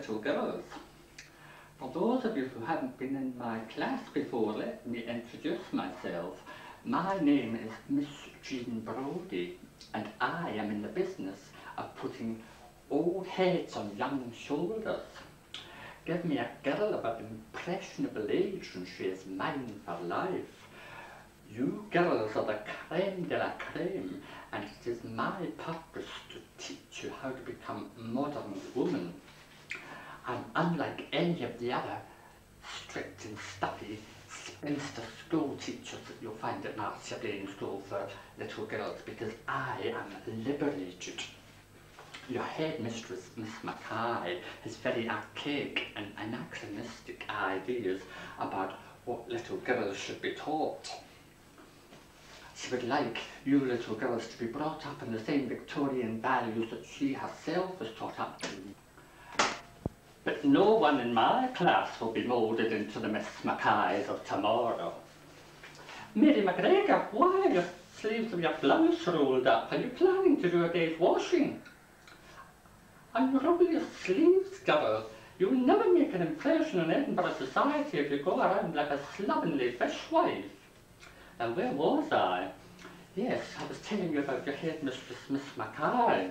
little girls. For those of you who haven't been in my class before, let me introduce myself. My name is Miss Jean Brodie, and I am in the business of putting old heads on young shoulders. Give me a girl of an impressionable age and she is mine for life. You girls are the creme de la creme, and it is my purpose to teach you how to become modern women. I'm unlike any of the other strict and stuffy spinster school teachers that you'll find at Marcia School for little girls, because I am liberated. Your headmistress, Miss Mackay, has very archaic and anachronistic ideas about what little girls should be taught. She would like you little girls to be brought up in the same Victorian values that she herself was taught up in. But no one in my class will be moulded into the Miss Mackays of tomorrow. Mary McGregor, why are your sleeves of your blouse rolled up? Are you planning to do a day's washing? Unroll your sleeves, girl. You'll never make an impression in Edinburgh society if you go around like a slovenly fishwife. And where was I? Yes, I was telling you about your headmistress, Miss Mackay.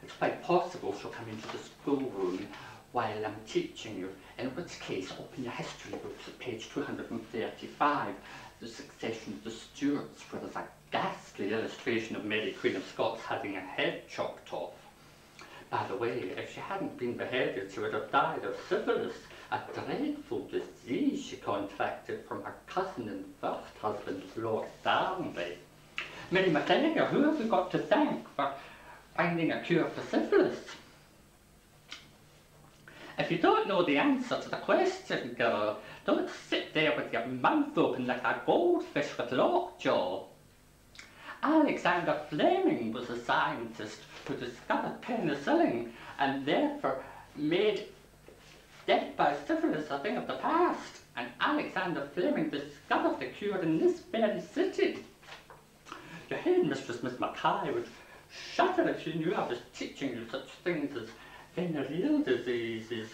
It's quite possible she'll come into the schoolroom while I'm teaching you, in which case open your history books at page 235, the succession of the Stuarts, where there's a ghastly illustration of Mary Queen of Scots having her head chopped off. By the way, if she hadn't been beheaded, she would have died of syphilis, a dreadful disease she contracted from her cousin and first husband, Lord Darnley. Mary McGregor, who have we got to thank for finding a cure for syphilis? If you don't know the answer to the question, girl, don't sit there with your mouth open like a goldfish with lockjaw. Alexander Fleming was a scientist who discovered penicillin and therefore made death by syphilis a thing of the past. And Alexander Fleming discovered the cure in this very city. Your headmistress, Miss Mackay, would shudder if she knew I was teaching you such things as venereal diseases.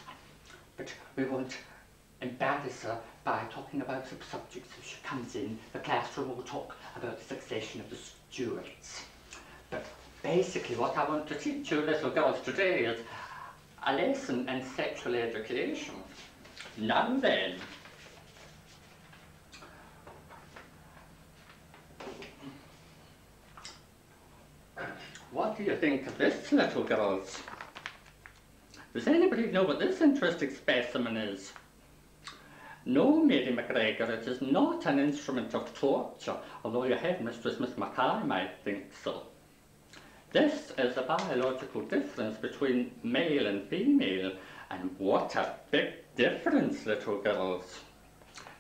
But we won't embarrass her by talking about some subjects. If she comes in, the classroom will talk about the succession of the Stuarts. But basically what I want to teach you little girls today is a lesson in sexual education. Now then, what do you think of this, little girls? Does anybody know what this interesting specimen is? No, Mary McGregor, it is not an instrument of torture, although your headmistress, Miss Mackay, might think so. This is a biological difference between male and female, and what a big difference, little girls.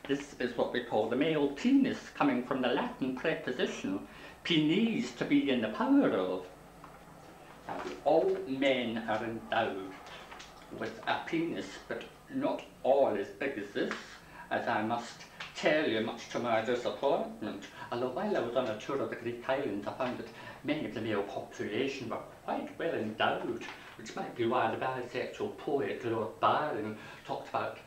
This is what we call the male penis, coming from the Latin preposition penis, to be in the power of. Now, all men are endowed with a penis, but not all as big as this, as I must tell you, much to my disappointment. Although while I was on a tour of the Greek islands, I found that many of the male population were quite well endowed, which might be why the bisexual poet Lord Byron talked about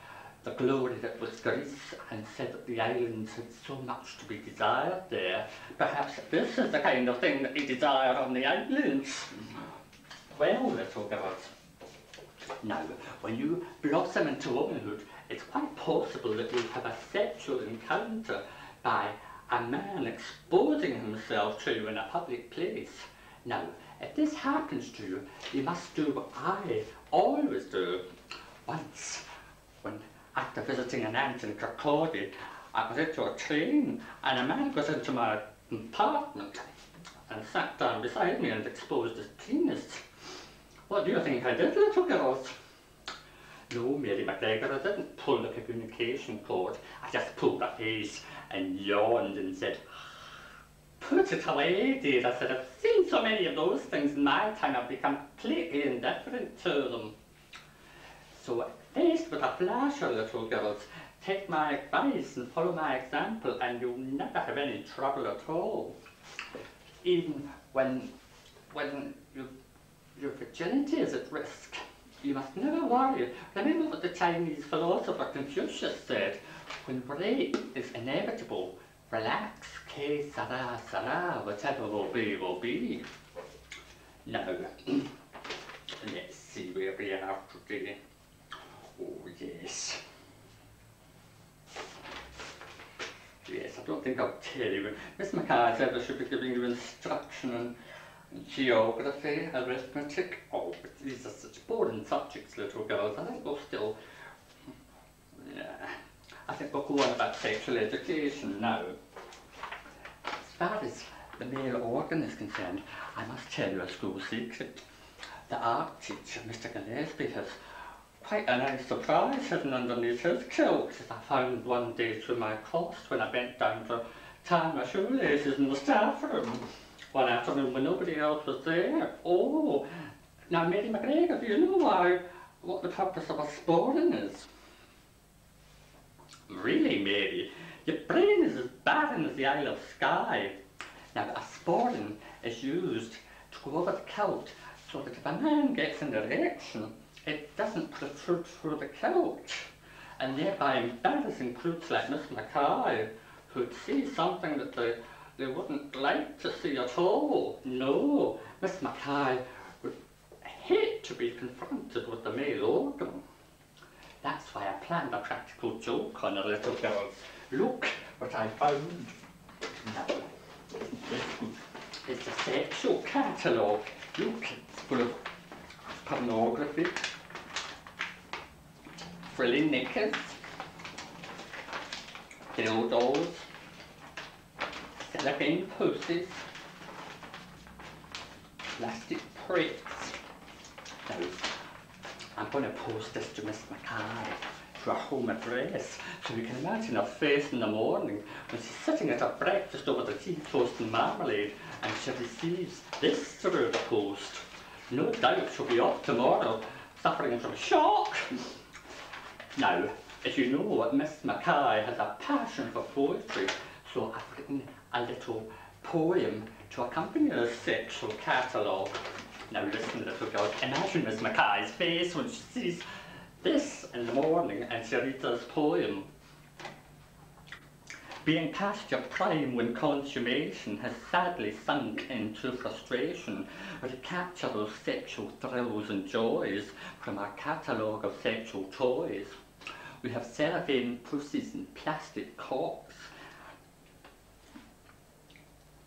the glory that was Greece and said that the islands had so much to be desired there. Perhaps this is the kind of thing that they desire on the islands. Well, little girls, now, when you blossom into womanhood, it's quite possible that you'll have a sexual encounter by a man exposing himself to you in a public place. Now, if this happens to you, you must do what I always do. Once, when after visiting an aunt in Kirkcaldy, I got into a train and a man got into my compartment and sat down beside me and exposed his penis. What do you think I did, little girls? No, Mary McGregor, I didn't pull the communication cord. I just pulled a face and yawned and said, "Put it away, dear." I said, "I've seen so many of those things in my time, I've become completely indifferent to them." So, faced with a flasher, little girls, take my advice and follow my example, and you'll never have any trouble at all. Even when your virginity is at risk. you must never worry. Remember what the Chinese philosopher Confucius said, when break is inevitable, relax, que sera, sera, whatever will be, will be. Now, let's see where we are today. Oh, yes. Yes, I don't think I'll tell you. Miss Mackay said I should be giving you instruction in geography, arithmetic. Oh, but these are such boring subjects, little girls. I think we'll still... Yeah. I think we'll go on about sexual education now. As far as the male organ is concerned, I must tell you a school secret. The art teacher, Mr. Gillespie, has quite a nice surprise hidden underneath his kilt, as I found one day through my cost when I bent down to tie my shoelaces in the staff room one afternoon when nobody else was there. Oh, now Mary McGregor, do you know what the purpose of a sporran is? Really, Mary, your brain is as barren as the Isle of Skye. Now, a sporran is used to go over the kilt so that if a man gets an erection, it doesn't protrude through the kilt, and thereby embarrassing prudes like Miss Mackay, who'd see something that they wouldn't like to see at all. No, Miss Mackay would hate to be confronted with the male organ. That's why I planned a practical joke on her, little girls. Look what I found. Now, it's a sexual catalogue. Look, it's full of pornography, frilly knickers, dildos, cellophane pussies, plastic pricks. Now, I'm going to post this to Miss Mackay, to her home address, so you can imagine her face in the morning when she's sitting at her breakfast over the tea, toast and marmalade, and she receives this through the post. No doubt she'll be off tomorrow, suffering from shock. Now, as you know, Miss Mackay has a passion for poetry, so I've written a little poem to accompany her sexual catalogue. Now listen, little girls, imagine Miss Mackay's face when she sees this in the morning and she reads this poem. Being past your prime when consummation has sadly sunk into frustration, recapture those sexual thrills and joys from our catalogue of sexual toys. We have cellophane pussies and plastic cocks.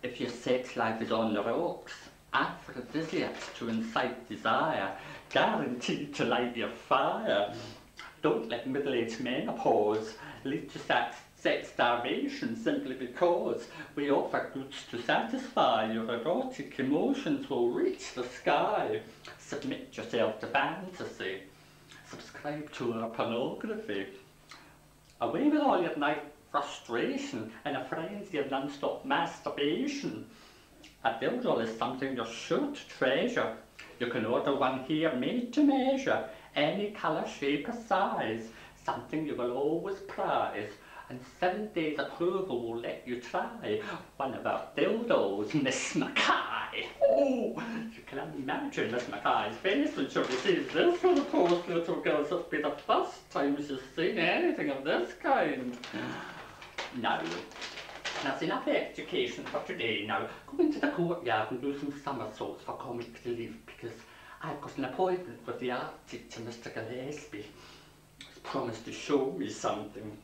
If your sex life is on the rocks, aphrodisiacs to incite desire, guaranteed to light your fire. Don't let middle-aged menopause lead to sex starvation simply because we offer goods to satisfy. Your erotic emotions will reach the sky. Submit yourself to fantasy. Subscribe to our pornography. Away with all your night frustration and a frenzy of non-stop masturbation. A dildo is something you should treasure. You can order one here made to measure, any colour, shape or size, something you will always prize, and 7 days approval will let you try one of our dildos, Miss Mackay. Oh, you can imagine Miss Mackay's face when she receives this from the post, little girls. It'll be the first time she's seen anything of this kind. Now, that's enough education for today. Now, go into the courtyard and do some somersaults for comic relief, because I've got an appointment with the art teacher, Mr. Gillespie. He's promised to show me something.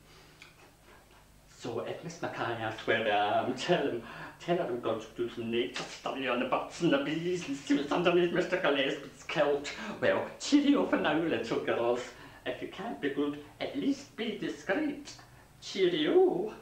So if Miss Mackay asks where I am, tell her I'm going to do some nature study on the butts and the bees and see what's underneath Mr. Gillespie's kilt. Well, cheerio for now, little girls. If you can't be good, at least be discreet. Cheerio.